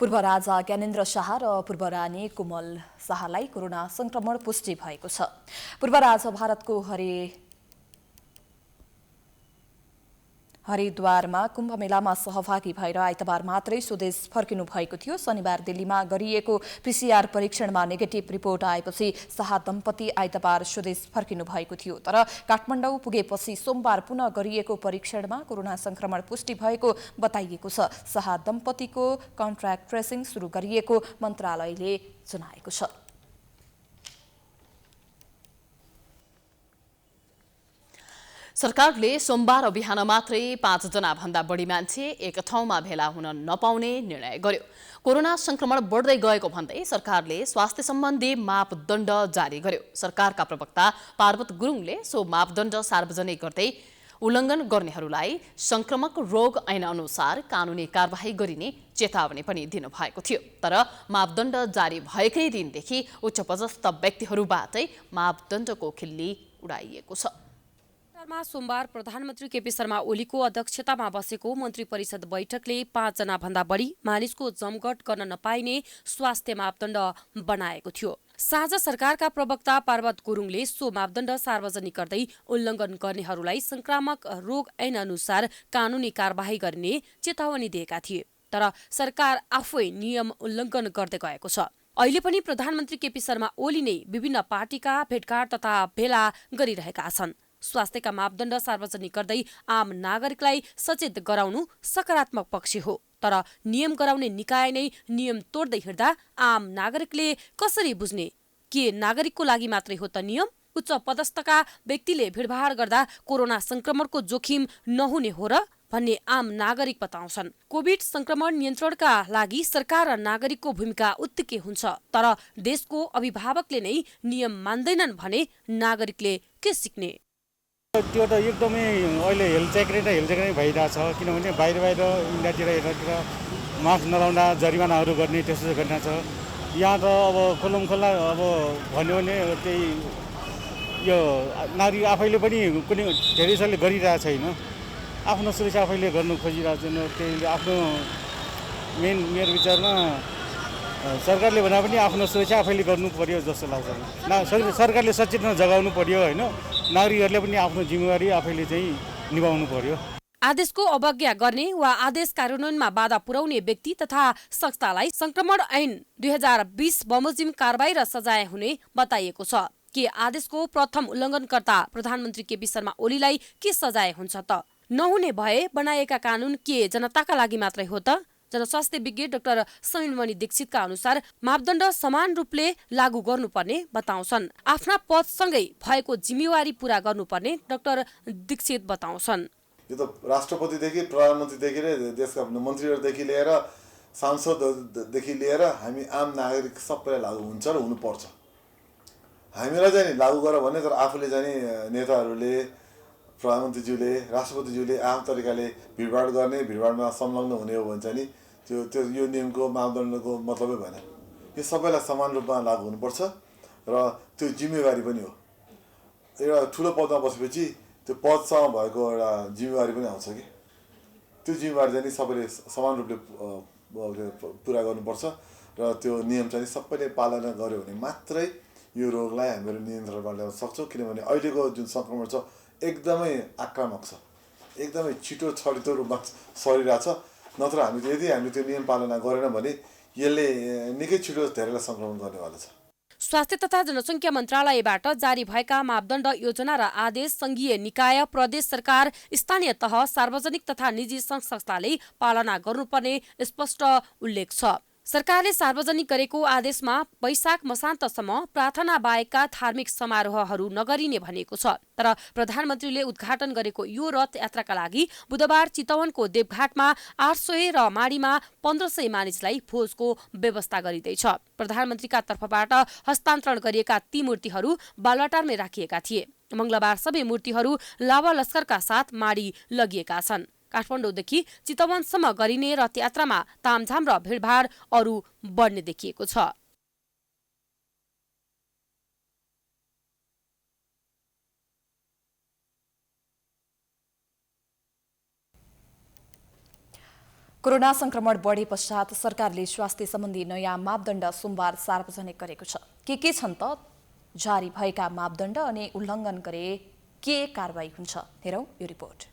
पूर्व राजा ज्ञानेन्द्र शाह र पूर्व रानी कुमल शाहलाई कोरोना संक्रमण पुष्टि भएको छ। पूर्व राजा भारतको हरिद्वारमा कुम्भ मेलामा सहभागी भएर आइतबार मात्रै स्वदेश फर्किनु भएको थियो। शनिबार दिल्लीमा गरिएको PCR परीक्षणमा नेगेटिभ रिपोर्ट आएपछि शाह दम्पति आइतबार स्वदेश फर्किनु भएको थियो। तर काठमाडौँ पुगेपछि सोमबार पुनः गरिएको परीक्षणमा कोरोना संक्रमण पुष्टि भएको बताइएको छ। शाह दम्पतिको कन्ट्र्याक्ट ट्रेसिङ सुरु गरिएको मन्त्रालयले जनाएको छ। सरकारले सोमबार बिहान मात्रै 5 जना भन्दा बढी मान्छे एक ठाउँमा भेला हुन नपाउने निर्णय गर्यो। कोरोना संक्रमण बढ्दै गएको भन्दै सरकारले स्वास्थ्य सम्बन्धी मापदण्ड जारी गर्यो। सरकारका प्रवक्ता पार्वत गुरुङले सो मापदण्ड सार्वजनिक गर्दै उल्लङ्घन गर्नेहरूलाई संक्रमक रोग ऐन अनुसार कानुनी कारबाही गरिने चेतावनी पनि दिनुभएको थियो। तर मापदण्ड जारी भएकै दिनदेखि उच्चपदस्थ व्यक्तिहरूबाटै मापदण्डको खिल्ली उडाइएको छ। सोमबार प्रधानमन्त्री केपी शर्मा ओलीको अध्यक्षतामा बसेको मन्त्री परिषद बैठकले 5 जना भन्दा बढी मानिसको जमघट गर्न नपाइने स्वास्थ्य मापदण्ड बनाएको थियो। साझा सरकारका प्रवक्ता पार्वत गुरुङले सो मापदण्ड सार्वजनिक गर्दै उल्लङ्घन गर्नेहरूलाई संक्रामक रोग ऐन अनुसार कानुनी कारबाही गर्ने चेतावनी दिएका थिए। तर सरकार आफै नियम उल्लङ्घन गर्दै गएको छ। अहिले पनि प्रधानमन्त्री केपी शर्मा ओली नै विभिन्न पार्टीका भेटघाट तथा भेला गरिरहेका छन्। स्वास्थ्यका मापदण्ड सार्वजनिक गर्दै आम नागरिकलाई सचेत गराउनु सकारात्मक पक्ष हो। तर नियम गराउने निकाय नै नियम तोड्दै हिँड्दा आम नागरिकले कसरी बुझ्ने? के नागरिकको लागि मात्रै हो त नियम? उच्च पदस्थका व्यक्तिले भिडभाड गर्दा कोरोना संक्रमणको जोखिम नहुने हो र भन्ने आम नागरिक बताउँछन्। कोभिड संक्रमण नियन्त्रणका लागि सरकार र नागरिकको भूमिका उत्तिकै हुन्छ। तर देशको अभिभावकले नै नियम मान्दैनन् भने नागरिकले के सिक्ने? त्यो त एकदमै अहिले हेल्थ चेक भइरहेछ। किनभने बाहिर इन्डियातिर यतातिर मास्क नलाउँदा जरिमानाहरू गर्ने त्यस्तो गरिरहेछ। यहाँ त अब खुल्ला अब भन्यो भने त्यही यो नागरिक आफैले पनि कुनै धेरै जसले गरिरहेको छैन। आफ्नो सुरक्षा आफैले गर्नु खोजिरहेको छैन। त्यही आफ्नो मेरो विचारमा सरकारले भन्दा पनि आफ्नो सुरक्षा आफैले गर्नु पर्यो जस्तो लाग्छ। सरकारले सचेतना जगाउनु पर्यो होइन। नागरिकहरूले पनि आफ्नो जिम्मेवारी आफैले चाहिँ निभाउनु पर्यो। आदेशको अवज्ञा गर्ने वा आदेश कार्यान्वयनमा बाधा पुर्याउने व्यक्ति तथा संस्थालाई संक्रमण ऐन 2020 बमोजिम कारबाही र सजाय हुने बताइएको छ। के आदेशको प्रथम उल्लङ्घनकर्ता प्रधानमन्त्री केपी शर्मा ओलीलाई के सजाय हुन्छ त? नहुने भए बनाएका कानुन के जनताका लागि मात्रै हो त? जनस्वास्थ्य विज्ञ डाक्टर समीरमणि दीक्षितका अनुसार मापदण्ड समान रूपले लागू गर्नुपर्ने बताउँछन्। आफ्ना पदसँगै भएको जिम्मेवारी पूरा गर्नुपर्ने डाक्टर दीक्षित बताउँछन्। यो त राष्ट्रपतिदेखि प्रधानमन्त्रीदेखि नै देशका मन्त्रीहरूदेखि लिएर सांसददेखि लिएर हामी आम नागरिक सबैलाई लागू हुन्छ र हुनुपर्छ। हामीलाई चाहिँ लागू गर भने तर आफूले चाहिँ नेताहरूले प्रधानमन्त्रीज्यूले राष्ट्रपतिज्यूले आफ्नो तरिकाले भिडभाड गर्ने भिडभाडमा संलग्न हुने हो भने चाहिँ नि त्यो यो नियमको मापदण्डको मतलबै भएन। यो सबैलाई समान रूपमा लागू हुनुपर्छ र त्यो जिम्मेवारी पनि हो। एउटा ठुलो पदमा बसेपछि त्यो पदसँग भएको एउटा जिम्मेवारी पनि आउँछ कि त्यो जिम्मेवारी चाहिँ नि सबैले समान रूपले पुरा गर्नुपर्छ र त्यो नियम चाहिँ सबैले पालना गर्यो भने मात्रै यो रोगलाई हामीहरू नियन्त्रणमा ल्याउन सक्छौँ। किनभने अहिलेको जुन सङ्क्रमण छ एकदमै आक्रामक छ, एकदमै छिटो छरितो रूपमा सरिरहेछ। नत्र हामीले त्यो नियम पालना गरेन भने यसले निकै छिटो धेरैलाई सङ्क्रमण गर्नेवाला छ। स्वास्थ्य तथा जनसङ्ख्या मन्त्रालयबाट जारी भएका मापदण्ड योजना र आदेश संघीय निकाय, प्रदेश सरकार, स्थानीय तह, सार्वजनिक तथा निजी सङ्घ संस्थाले पालना गर्नुपर्ने स्पष्ट उल्लेख छ। सरकारले सार्वजनिक गरेको आदेशमा वैशाख मसान्तसम्म प्रार्थना बाहेकका धार्मिक समारोहहरू नगरिने भनिएको छ। तर प्रधानमन्त्रीले उद्घाटन गरेको यो रथ यात्राका लागि बुधबार चितवनको देवघाटमा 800 र माडीमा 1500 मानिसलाई भोजको व्यवस्था गरिँदैछ। प्रधानमन्त्रीका तर्फबाट हस्तान्तरण गरिएका ती मूर्तिहरू बालुवाटारमै राखिएका थिए। मंगलबार सबै मूर्तिहरू लावा लस्करका साथ माडी लगिएका छन्। काठमाडौँदेखि चितवनसम्म गरिने रथयात्रामा तामझाम र भिडभाड अरू बढ्ने देखिएको छ। कोरोना संक्रमण बढे पश्चात सरकारले स्वास्थ्य सम्बन्धी नयाँ मापदण्ड सोमबार सार्वजनिक गरेको छ। के छन् त जारी भएका मापदण्ड अनि उल्लङ्घन गरे के कारबाही हुन्छ? हेरौँ यो रिपोर्ट।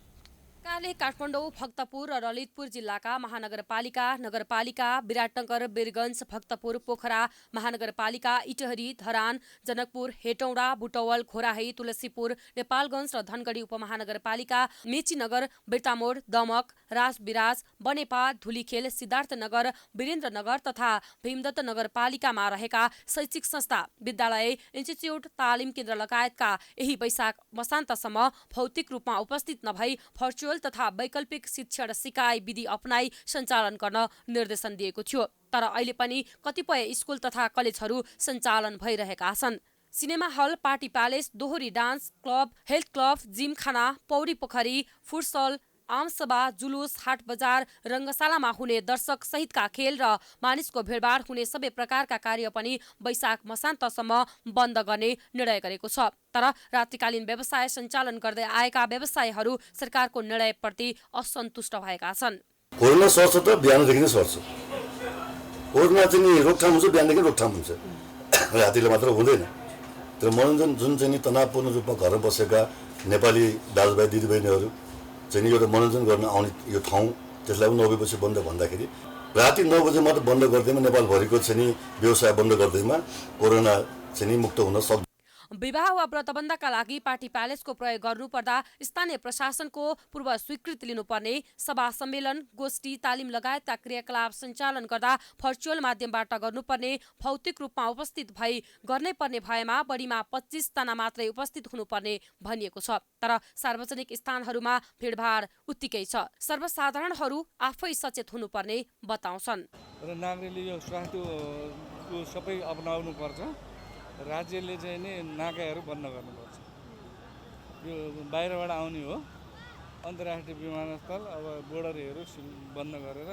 सरकारले काठमाडौँ, भक्तपुर र ललितपुर जिल्लाका महानगरपालिका, नगरपालिका, विराटनगर, वीरगञ्ज, भक्तपुर, पोखरा महानगरपालिका, इटहरी, धरान, जनकपुर, हेटौडा, बुटवल, घोराही, तुलसीपुर, नेपालगञ्ज र धनगढी उपमहानगरपालिका, मेचीनगर, बिर्तामोड, दमक, राजविराज, बनेपा, धुलीखेल, सिद्धार्थनगर, वीरेन्द्रनगर तथा भीमदत्त नगरपालिकामा रहेका शैक्षिक संस्था, विद्यालय, इन्स्टिच्युट, तालिम केन्द्र लगायतका यही वैशाख मसान्तसम्म भौतिक रूपमा उपस्थित नभई भर्चुअल तथा वैकल्पिक शिक्षण सिकाइ विधि अपनाई सञ्चालन गर्न निर्देशन दिएको थियो। तर अहिले पनि कतिपय स्कुल तथा कलेजहरू सञ्चालन भइरहेका छन्। Cinema hall, party palace, dohori dance club, health club, gymkhana, पौडी पोखरी, फुटसल, आमसभा, जुलुस, हाट बजार, रङ्गशालामा हुने दर्शक सहितका खेल र मानिसको भिडभाड हुने सबै प्रकारका कार्य पनि वैशाख मसान्तसम्म बन्द गर्ने निर्णय गरेको छ। तर रात्रिकालीन व्यवसाय सञ्चालन गर्दै आएका व्यवसायीहरू सरकारको निर्णयप्रति असन्तुष्ट भएका छन्। कोरोना सर्छ त बिहानदेखि नै सर्छ। कोरोना चाहिँ रोकथाम हुन्छ, बिहानदेखि रोकथाम हुन्छ, रातिले मात्र हुँदैन। तर मनोरञ्जन जुन चाहिँ तनावपूर्ण रूपमा घर बसेका नेपाली दाजुभाइ दिदीबहिनीहरू चाहिँ एउटा मनोरञ्जन गर्न आउने यो ठाउँ, त्यसलाई 9 बजेपछि बन्द भन्दाखेरि राति 9 बजे मात्र बन्द गर्दैमा नेपालभरिको चाहिँ व्यवसाय बन्द गर्दैमा कोरोना चाहिँ मुक्त हुन सक्छ। विवाह वा व्रतबन्धका लागि पार्टी प्यालेसको प्रयोग गर्नुपर्दा स्थानीय प्रशासनको पूर्व स्वीकृति लिनुपर्ने, सभा सम्मेलन, गोष्ठी, तालिम लगायतका क्रियाकलाप सञ्चालन गर्दा भर्चुअल माध्यमबाट गर्नुपर्ने, भौतिक रूपमा उपस्थित भई गर्नै पर्ने भएमा बढीमा 25 जना मात्रै उपस्थित हुनुपर्ने भनिएको छ। तर सार्वजनिक स्थानहरूमा भिडभाड उत्तिकै छ। सर्वसाधारणहरू आफै सचेत हुनुपर्ने बताउँछन्। र नागरिकले यो स्वास्थ्यको सबै अपनाउनु पर्छ। राज्यले चाहिँ नि नाकाहरू बन्द गर्नुपर्छ। यो बाहिरबाट आउने हो, अन्तर्राष्ट्रिय विमानस्थल अब बोर्डरहरू बन्द गरेर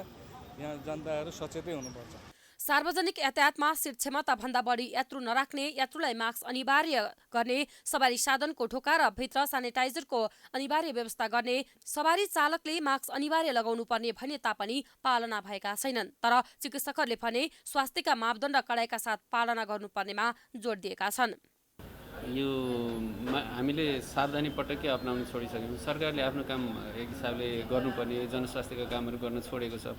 यहाँ जनताहरू सचेतै हुनुपर्छ। सार्वजनिक यातायातमा सिट क्षमता भन्दा बढी यात्रु नराख्ने, यात्रुलाई मास्क अनिवार्य गर्ने, सवारी साधनको ढोका र भित्र सेनिटाइजरको अनिवार्य व्यवस्था गर्ने, सवारी चालकले मास्क अनिवार्य लगाउनु पर्ने भने तापनि पालना भएका छैनन्। तर चिकित्सकहरूले भने स्वास्थ्यका मापदण्ड कडाइका साथ पालना गर्नुपर्नेमा जोड दिएका छन्। यो हामीले सावधानी पटक्कै अप्नाउनु छोडिसक्यौँ। सरकारले आफ्नो काम एक हिसाबले गर्नुपर्ने जनस्वास्थ्यका कामहरू गर्न छोडेको छ।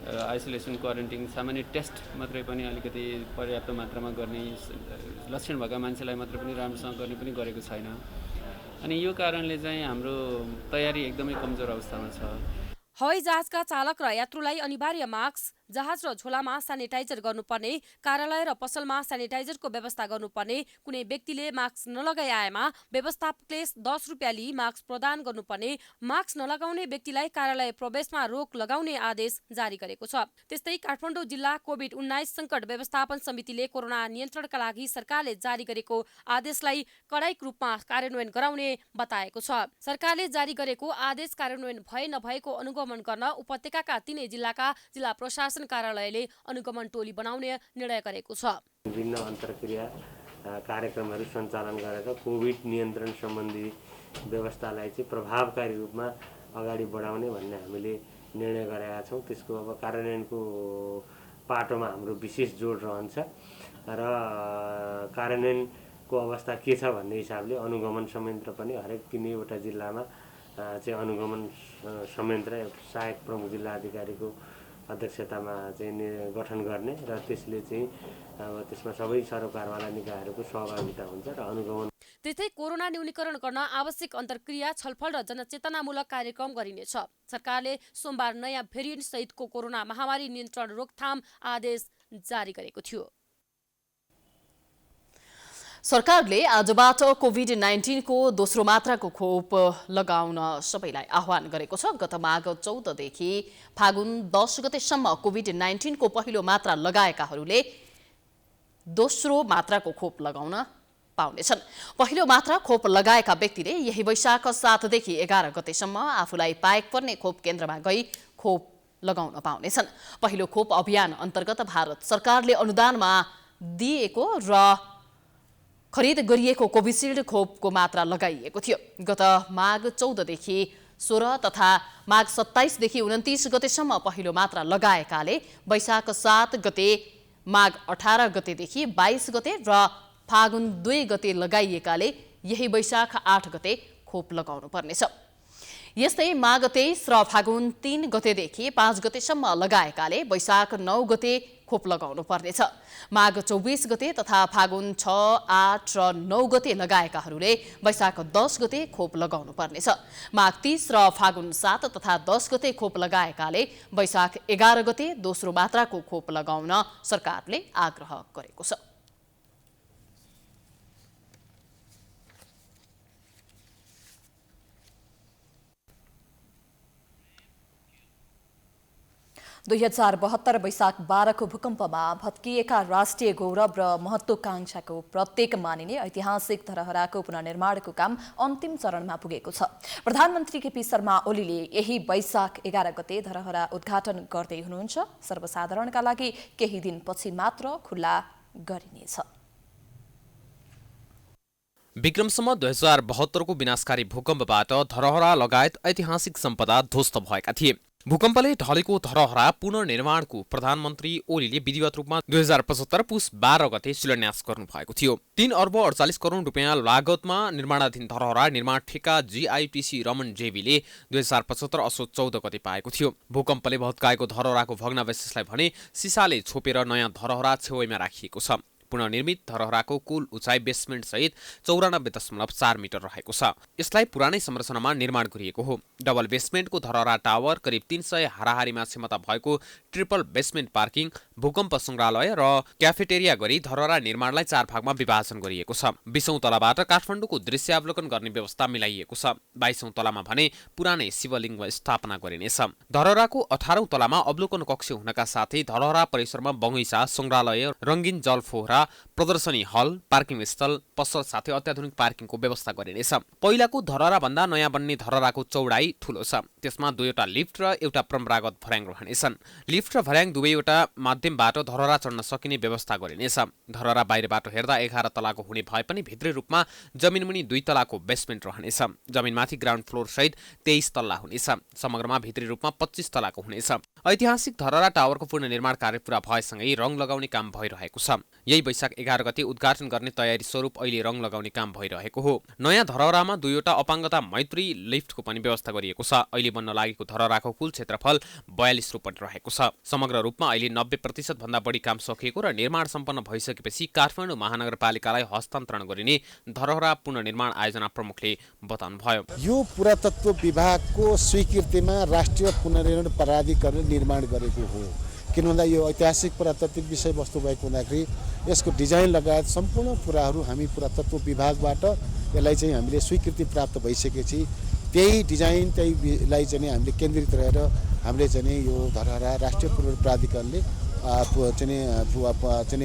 आइसोलेसन, क्वारेन्टिन, सामान्य टेस्ट मात्रै पनि अलिकति पर्याप्त मात्रामा गर्ने, लक्षण भएका मान्छेलाई मात्र पनि राम्रोसँग गर्ने पनि गरेको छैन। अनि यो कारणले चाहिँ हाम्रो तयारी एकदमै कमजोर अवस्थामा छ। हवाई जहाजका चालक र यात्रुलाई अनिवार्य मास्क, जहाज र झोलामा सेनिटाइजर गर्नुपर्ने, कार्यालय र पसलमा सेनिटाइजरको व्यवस्था गर्नुपर्ने, कुनै व्यक्तिले मास्क नलगाई आएमा व्यवस्थापकले 10 रुपियाँ लिई मास्क प्रदान गर्नुपर्ने, मास्क नलगाउने व्यक्तिलाई कार्यालय प्रवेशमा रोक लगाउने आदेश जारी गरेको छ। त्यस्तै काठमाडौँ जिल्ला कोभिड-19 सङ्कट व्यवस्थापन समितिले कोरोना नियन्त्रणका लागि सरकारले जारी गरेको आदेशलाई कडाई रूपमा कार्यान्वयन गराउने बताएको छ। सरकारले जारी गरेको आदेश कार्यान्वयन भए नभएको अनुगमन गर्न उपत्यकाका 3 जिल्लाका जिल्ला प्रशासन कार्यालयले अनुगमन टोली बनाउने निर्णय गरेको छ। विभिन्न अन्तर्क्रिया कार्यक्रमहरू सञ्चालन गरेर कोभिड नियन्त्रण सम्बन्धी व्यवस्थालाई चाहिँ प्रभावकारी रूपमा अगाडि बढाउने भन्ने हामीले निर्णय गरेका छौँ। त्यसको अब कार्यान्वयनको पाटोमा हाम्रो विशेष जोड रहन्छ र कार्यान्वयनको अवस्था के छ भन्ने हिसाबले अनुगमन संयन्त्र पनि हरेक 3वटा जिल्लामा चाहिँ अनुगमन संयन्त्र सहायक प्रमुख जिल्ला अधिकारीको अध्यक्षतामा चाहिँ गठन गर्ने र त्यसले चाहिँ अब त्यसमा सबै सरोकारवाला निकायहरूको सहभागिता हुन्छ र अनुगमन। त्यस्तै कोरोना न्यूनीकरण गर्न आवश्यक अन्तर्क्रिया, छलफल र जनचेतनामूलक कार्यक्रम गरिनेछ। सरकारले सोमबार नयाँ भेरिएन्ट सहितको कोरोना महामारी नियन्त्रण रोकथाम आदेश जारी गरेको थियो। सरकारले आजबाट कोभिड-19 को दोस्रो मात्राको खोप लगाउन सबैलाई आह्वान गरेको छ। गत माघ 14 देखि फागुन 10 गतेसम्म कोभिड-19 को पहिलो मात्रा लगाएकाहरूले दोस्रो मात्राको खोप लगाउन पाउनेछन्। पहिलो मात्रा खोप लगाएका व्यक्तिले यही वैशाख 7 देखि 11 गतेसम्म आफूलाई पाएक पर्ने खोप केन्द्रमा गई खोप लगाउन पाउनेछन्। पहिलो खोप अभियान अन्तर्गत भारत सरकारले अनुदानमा दिएको र खरिद गरिएको कोभिसिल्ड खोपको मात्रा लगाइएको थियो। गत माघ 14 देखि 16 तथा माघ 27 देखि 29 गतेसम्म पहिलो मात्रा लगाएकाले वैशाख 7 गते, माघ 18 गतेदेखि 22 गते र फागुन 2 गते लगाइएकाले यही वैशाख 8 गते खोप लगाउनु पर्नेछ। यस्तै माघ 23 र फागुन 3 गतेदेखि 5 गतेसम्म लगाएकाले वैशाख 9 गते खोप लगाउनु पर्नेछ। माघ 24 गते तथा फागुन 6, 8 र 9 गते लगाएकाहरूले वैशाख 10 गते खोप लगाउनु पर्नेछ। माघ 30 र फागुन 7 तथा 10 गते खोप लगाएकाले वैशाख 11 गते दोस्रो मात्राको खोप लगाउन सरकारले आग्रह गरेको छ। दुई 2072 वैशाख 12 को भूकम्पमा भत्किएका राष्ट्रिय गौरव र महत्वाकांक्षाको प्रत्येक मानिने ऐतिहासिक धरोहरको पुनर्निर्माणको काम अन्तिम चरणमा पुगेको छ। प्रधानमन्त्री केपी शर्मा ओलीले यही वैशाख 11 गते धरोहर उद्घाटन गर्दै हुनुहुन्छ। सर्वसाधारणका लागि केही दिनपछि मात्र खुल्ला गरिनेछ। विक्रमसम्म 2072 को विनाशकारी भूकम्पबाट धरोहर लगायत ऐतिहासिक सम्पदा ध्वस्त भएका थिए। भूकम्पले ढलेको धरोहरा पुनर्निर्माणको प्रधानमन्त्री ओलीले विधिवत रूपमा 2075 पुस 12 गते शिलान्यास गर्नुभएको थियो। 3 अर्ब 48 करोड रुपियाँ लागतमा निर्माणाधीन धरोहरा निर्माण ठेक्का जीआईटीसी रमन जेबीले 2075 असोज 14 गते पाएको थियो। भूकम्पले भत्काएको धरोहराको भग्नावशेषलाई भने सिसाले छोपेर नयाँ धरोहरा छेउमा राखिएको छ। पुनर्निर्मित धरोहराको कुल उचाइ बेसमेन्ट सहित 94.4 मिटर रहेको छ। यसलाई पुरानै संरचनामा निर्माण गरिएको हो। डबल बेसमेन्टको धरोहरा टावर, करिब 300 हाराहारीमा क्षमता भएको ट्रिपल बेसमेन्ट पार्किङ, भूकम्प संग्रहालय र क्याफेटेरिया गरी धरोहरा निर्माणलाई 4 भागमा विभाजन गरिएको छ। 20औं तलाबाट काठमाडौँको दृश्यावलोकन गर्ने व्यवस्था मिलाइएको छ। 22औं तलामा भने पुरानै शिवलिङ्ग स्थापना गरिनेछ। धरोहराको 18औं तलामा अवलोकन कक्ष हुनका साथै धरोहरा परिसरमा बगैँचा, संग्रहालय, रङ्गीन जलफोहरा, प्रदर्शनी हल, पार्किङ स्थल, पसल साथै अत्याधुनिक पार्किङको व्यवस्था गरिनेछ। पहिलाको धरोहरा भन्दा नयाँ बन्ने धरोहराको चौडाइ ठूलो छ। त्यसमा 2वटा लिफ्ट र एउटा परम्परागत भर्याङ रहनेछन्। लिफ्ट र भर्याङ दुवैवटा माध्यमबाट धरोहरा चढ्न सकिने व्यवस्था गरिनेछ। धरोहरा बाहिरबाट हेर्दा 11 तलाको हुने भए पनि भित्री रूपमा जमिनमुनि 2 तलाको बेसमेन्ट रहनेछ। जमिनमाथि ग्राउन्ड फ्लोर सहित 23 तल्ला हुनेछ। समग्रमा भित्री रूपमा 25 तलाको हुनेछ। ऐतिहासिक धरहरा टावरको पुनर्निर्माण कार्य पूरा भएसँगै रङ लगाउने काम भइरहेको छ। यही वैशाख 11 गते उद्घाटन गर्ने तयारी स्वरूप अहिले रङ लगाउने काम भइरहेको हो। नयाँ धरहरामा 2वटा अपाङ्गता मैत्री लिफ्टको पनि व्यवस्था गरिएको छ। अहिले बन्न लागेको धरहराको कुल क्षेत्रफल 42 रोपनि रहेको छ। समग्र रूपमा अहिले 90% भन्दा बढी काम सकिएको र निर्माण सम्पन्न भइसकेपछि काठमाडौँ महानगरपालिकालाई हस्तान्तरण गरिने धरहरा पुनर्निर्माण आयोजना प्रमुखले बताउनुभयो। यो पुरातत्व विभागको स्वीकृतिमा राष्ट्रिय पुनर्निर्माण प्राधिकरणले निर्माण गरेको हो। किन भन्दा यो ऐतिहासिक पुरातात्विक विषयवस्तु भएको हुँदाखेरि यसको डिजाइन लगायत सम्पूर्ण कुराहरू हामी पुरातत्व विभागबाट यसलाई चाहिँ हामीले स्वीकृति प्राप्त भइसकेपछि त्यही डिजाइन त्यहीलाई चाहिँ हामीले केन्द्रित रहेर हामीले चाहिँ यो धरहरा राष्ट्रिय पुनर्निर्माण प्राधिकरणले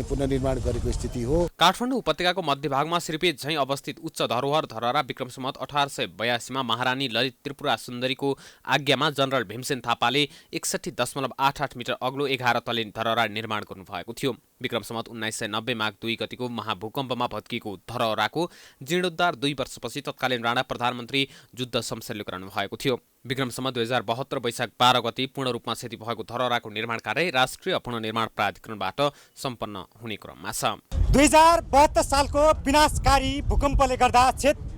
पुनर्निर्माण गरेको स्थिति हो। काठमाडौँ उपत्यकाको मध्यभागमा श्रीपेट झैं अवस्थित उच्च धरोहर धरहरा विक्रम सम्वत 1882 मा महारानी ललित त्रिपुरा सुन्दरीको आज्ञामा जनरल भीमसेन थापाले 61.88 मिटर अग्लो 11 तले धरहरा निर्माण गर्नुभएको थियो। विक्रम सम्वत 1990 माघ 2 गतिको महाभूकम्पमा भत्किएको धरहराको जीर्णोद्धार 2 वर्षपछि तत्कालीन राणा प्रधानमन्त्री जुद्ध शमशेरले गराउनु भएको थियो। विक्रम सम्वत 2072 वैशाख 12 गते पूर्ण रूपमा क्षति भएको धरहराको निर्माण कार्य राष्ट्रिय पुनर्निर्माण प्राधिकरणबाट सम्पन्न हुने क्रममा छ। 2072 सालको विनाशकारी भूकम्पले गर्दा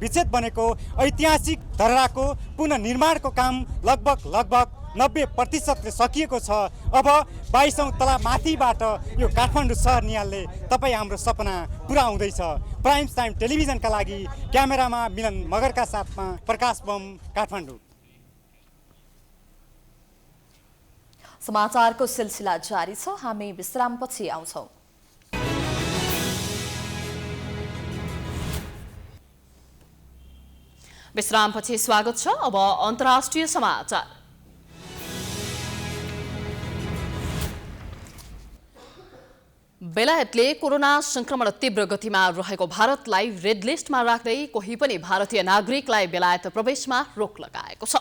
विच्छेद बनेको ऐतिहासिक धरहराको पुनर्निर्माणको काम लगभग 90% सकिएको छ। अब 22औं तला माथिबाट यो काठमाडौँ सहर निहाल्ने तपाईँ हाम्रो सपना पुरा हुँदैछ। प्राइम टाइम टेलिभिजनका लागि क्यामेरामा मिलन मगरका साथमा प्रकाश बम, काठमाडौँ। समाचारको सिलसिला जारी छ। हामी विश्रामपछि आउँछौं। विश्रामपछि स्वागत छ। अब अन्तर्राष्ट्रिय समाचार। बेलायतले कोरोना संक्रमण तीव्र गतिमा रहेको भारतलाई रेड लिस्टमा राख्दै कोही पनि भारतीय नागरिकलाई बेलायत प्रवेशमा रोक लगाएको छ।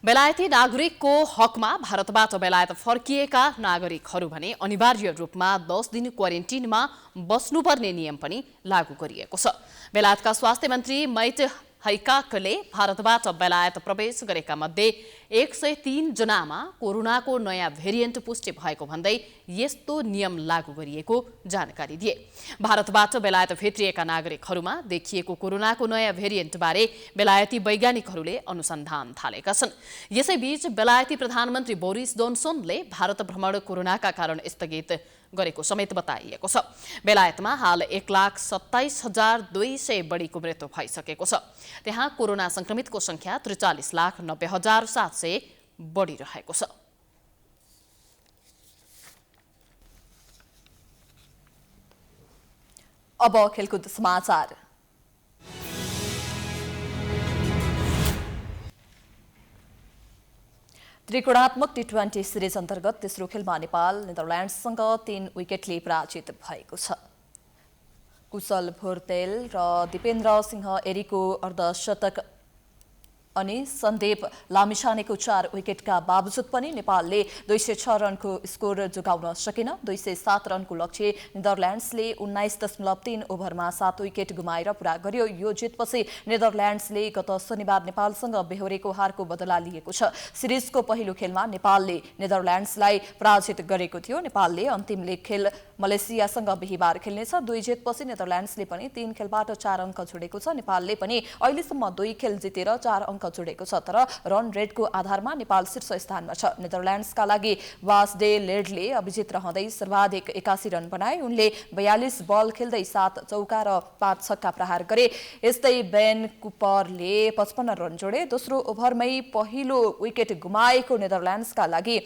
बेलायती नागरिकको हकमा भारतबाट बेलायत फर्किएका नागरिकहरू भने अनिवार्य रूपमा 10 दिन क्वारेन्टिनमा बस्नुपर्ने नियम पनि लागू गरिएको छ। बेलायतका स्वास्थ्य मन्त्री मैट हैकाकले भारतबाट बेलायत प्रवेश गरेका मध्ये 103 जनामा कोरोनाको नयाँ भेरिएन्ट पुष्टि भएको भन्दै यस्तो नियम लागू गरिएको जानकारी दिए। भारतबाट बेलायत भित्रिएका नागरिकहरूमा देखिएको कोरोनाको नयाँ भेरिएन्टबारे बेलायती वैज्ञानिकहरूले अनुसन्धान थालेका छन्। यसैबीच बेलायती प्रधानमन्त्री बोरिस जोन्सनले भारत भ्रमण कोरोनाका कारण स्थगित गरेको समेत बताइएको छ। बेलायतमा हाल 1,27,200 बढीको मृत्यु भइसकेको छ। त्यहाँ कोरोना संक्रमितको संख्या 43,90,700 बढिरहेको छ। अब खेलकुद समाचार। त्रिकोणात्मक टी20 सिरिज अन्तर्गत तेस्रो खेलमा नेपाल नेदरल्यान्ड्ससँग 3 विकेटले पराजित भएको छ। कुशल भोरतेल र दिपेन्द्र सिंह एरीको अर्धशतक अनि सन्दीप लामिछानेको 4 विकेटका बावजुद पनि नेपालले 206 रनको स्कोर जोगाउन सकेन। 207 रनको लक्ष्य नेदरल्यान्ड्सले 19.3 ओभरमा 7 विकेट गुमाएर पूरा गर्यो। यो जितपछि नेदरल्यान्ड्सले गत शनिबार नेपालसँग बेहोरेको हारको बदला लिएको छ। सिरिजको पहिलो खेलमा नेपालले नेदरल्यान्ड्सलाई पराजित गरेको थियो। नेपालले अन्तिम लिग खेल मलेसियासँग बिहीबार खेल्नेछ। 2 जितपछि नेदरल्यान्ड्सले पनि 3 खेलबाट 4 अङ्क जोडेको छ। नेपालले पनि अहिलेसम्म 2 खेल जितेर 4 अङ्क जोडेको छ। तर रन रेटको आधारमा नेपाल शीर्ष स्थानमा छ। नेदरल्यान्ड्सका लागि वासडे लेडले अभिजित रहँदै सर्वाधिक 81 रन बनाए। उनले 42 बल खेल्दै 7 चौका र 5 छक्का प्रहार गरे। यस्तै बेन कुपरले 55 रन जोडे। दोस्रो ओभरमै पहिलो विकेट गुमाएको नेदरल्यान्ड्सका लागि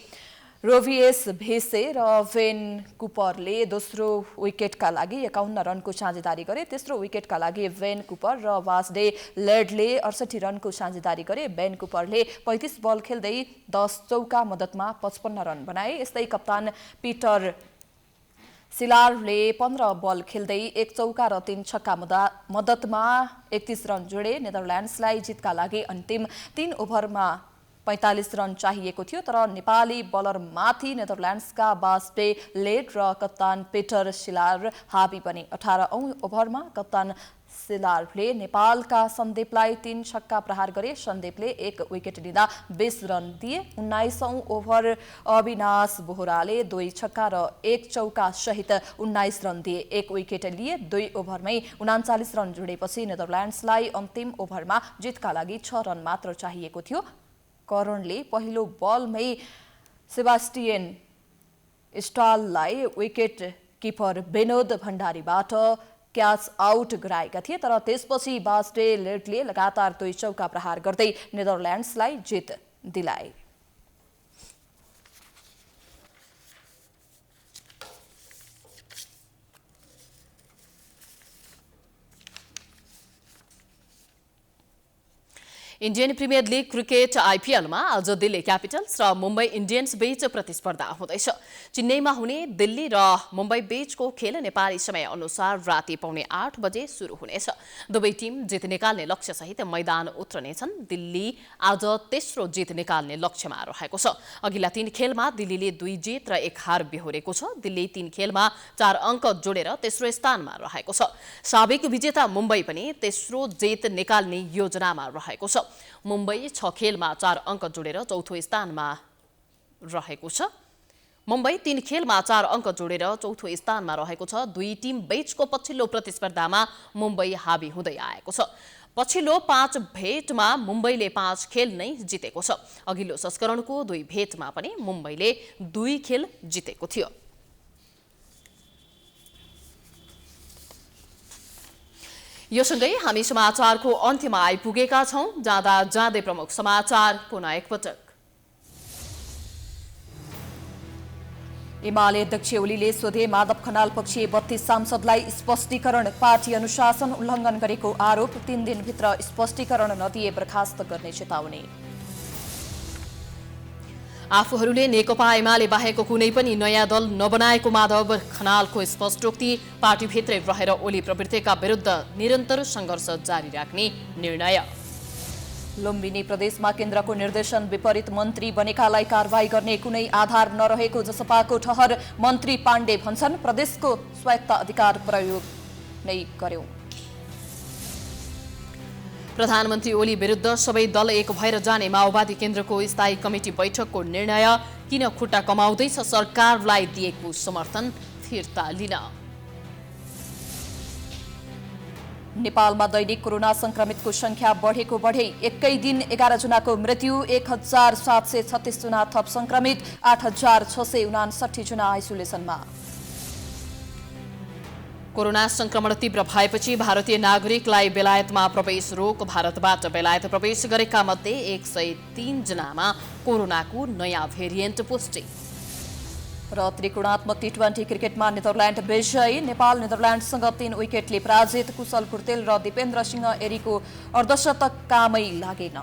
रोभिएस भेसे र वेन कुपरले दोस्रो विकेटका लागि 51 रनको साझेदारी गरे। तेस्रो विकेटका लागि वेन कुपर र वासडे लेडले 68 रनको साझेदारी गरे। बेन कुपरले 35 बल खेल्दै 10 चौका मद्दतमा 55 रन बनाए। यस्तै कप्तान पिटर सिलारले 15 बल खेल्दै 1 चौका र 3 छक्का मद्दतमा 31 रन जोडे। नेदरल्यान्ड्सलाई जितका लागि अन्तिम 3 ओभरमा 45 रन चाहिएको थियो, तर नेपाली बलरमाथि नेदरल्यान्ड्सका बास्टे लेड र कप्तान पिटर सिलार हाबी बने। 18औं ओभरमा कप्तान सिलारले नेपालका सन्दीपलाई 3 छक्का प्रहार गरे। सन्दीपले 1 विकेट लिँदा 20 रन दिए। 19औं ओभर अविनाश बोहराले 2 छक्का र 1 चौका सहित 19 रन दिए, 1 विकेट लिए। 2 ओभरमै 39 रन जोडेपछि नेदरल्यान्ड्सलाई अन्तिम ओभरमा जितका लागि 6 रन मात्र चाहिएको थियो। करणले पहिलो बलमै सेबास्टियन स्टाललाई विकेट किपर विनोद भण्डारीबाट क्याच आउट गराएका थिए, तर त्यसपछि बास्टे लेडले लगातार 2 चौका प्रहार गर्दै नेदरल्यान्ड्सलाई जित दिलाए। इन्डियन प्रिमियर लिग क्रिकेट आइपिएलमा आज दिल्ली क्यापिटल्स र मुम्बई इन्डियन्स बीच प्रतिस्पर्धा हुँदैछ। चेन्नईमा हुने दिल्ली र मुम्बई बीचको खेल नेपाली समय अनुसार राति 7:15 बजे सुरु हुनेछ। दुवै टिम जित निकाल्ने लक्ष्यसहित मैदान उत्रनेछन्। दिल्ली आज तेस्रो जित निकाल्ने लक्ष्यमा रहेको छ। अघिल्ला 3 खेलमा दिल्लीले 2 जित र 1 हार बेहोरेको छ। दिल्ली 3 खेलमा 4 अङ्क जोडेर तेस्रो स्थानमा रहेको छ। साबिक विजेता मुम्बई पनि तेस्रो जित निकाल्ने योजनामा रहेको छ। मुम्बई 6 खेलमा 4 अङ्क जोडेर चौथो स्थानमा रहेको छ। मुम्बई 3 खेलमा 4 अङ्क जोडेर चौथो स्थानमा रहेको छ। दुई टिम बीचको पछिल्लो प्रतिस्पर्धामा मुम्बई हाबी हुँदै आएको छ। पछिल्लो 5 भेटमा मुम्बईले 5 खेल नै जितेको छ। अघिल्लो संस्करणको 2 भेटमा पनि मुम्बईले 2 खेल जितेको थियो। यो सँगै हामी समाचारको अन्त्यमा आइपुगेका छौं। जाँदा जाँदै प्रमुख समाचार पुनः एकपटक। एमाले अध्यक्ष ओलीले सोधे माधव खनाल पक्षीय 32 सांसदलाई स्पष्टीकरण। पार्टी अनुशासन उल्लङ्घन गरेको आरोप। 3 दिनभित्र स्पष्टीकरण नदिए बर्खास्त गर्ने चेतावनी। आफूहरूले नेकपा एमाले बाहेकको कुनै पनि नयाँ दल नबनाएको माधव खनालको स्पष्टोक्ति। पार्टीभित्रै रहेर ओली प्रवृत्तिका विरुद्ध निरन्तर सङ्घर्ष जारी राख्ने निर्णय। लुम्बिनी प्रदेशमा केन्द्रको निर्देशन विपरीत मन्त्री बनेकालाई कारवाही गर्ने कुनै आधार नरहेको जसपाको ठहर। मन्त्री पाण्डे भन्छन् प्रदेशको स्वायत्त अधिकार प्रयोग नै गर्यौं। प्रधानमन्त्री ओली विरुद्ध सबै दल एक भएर जाने माओवादी केन्द्रको स्थायी कमिटी बैठकको निर्णय। किन खुट्टा कमाउँदैछ सरकारलाई दिएको समर्थन फिर्ता लिन। नेपालमा दैनिक कोरोना संक्रमितको संख्या बढेको बढे। एकै दिन 11 जनाको मृत्यु। 1736 जना थप संक्रमित। 8659 जना आइसोलेसनमा। कोरोना संक्रमण तीव्र भएपछि भारतीय नागरिकलाई बेलायतमा प्रवेश रोक। भारतबाट बेलायत प्रवेश गरेका मध्ये 103 जनामा कोरोनाको नयाँ भेरिएन्ट पुष्टि। र त्रिकोणात्मक टी20 क्रिकेटमा नेदरल्यान्ड विजयी। नेपाल नेदरल्यान्डसँग 3 विकेटले पराजित। कुशल कुर्तेल र दिपेन्द्र सिंह एरीको अर्धशतक कामै लागेन।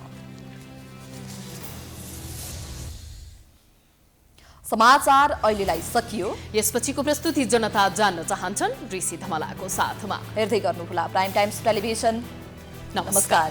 समाचार अहिलेलाई सकियो। यसपछिको प्रस्तुति जनता जान्न चाहन्छन् ऋषि धमलाको साथमा। हेर्दै गर्नुहोला प्राइम टाइम्स टेलिभिजन। नमस्कार।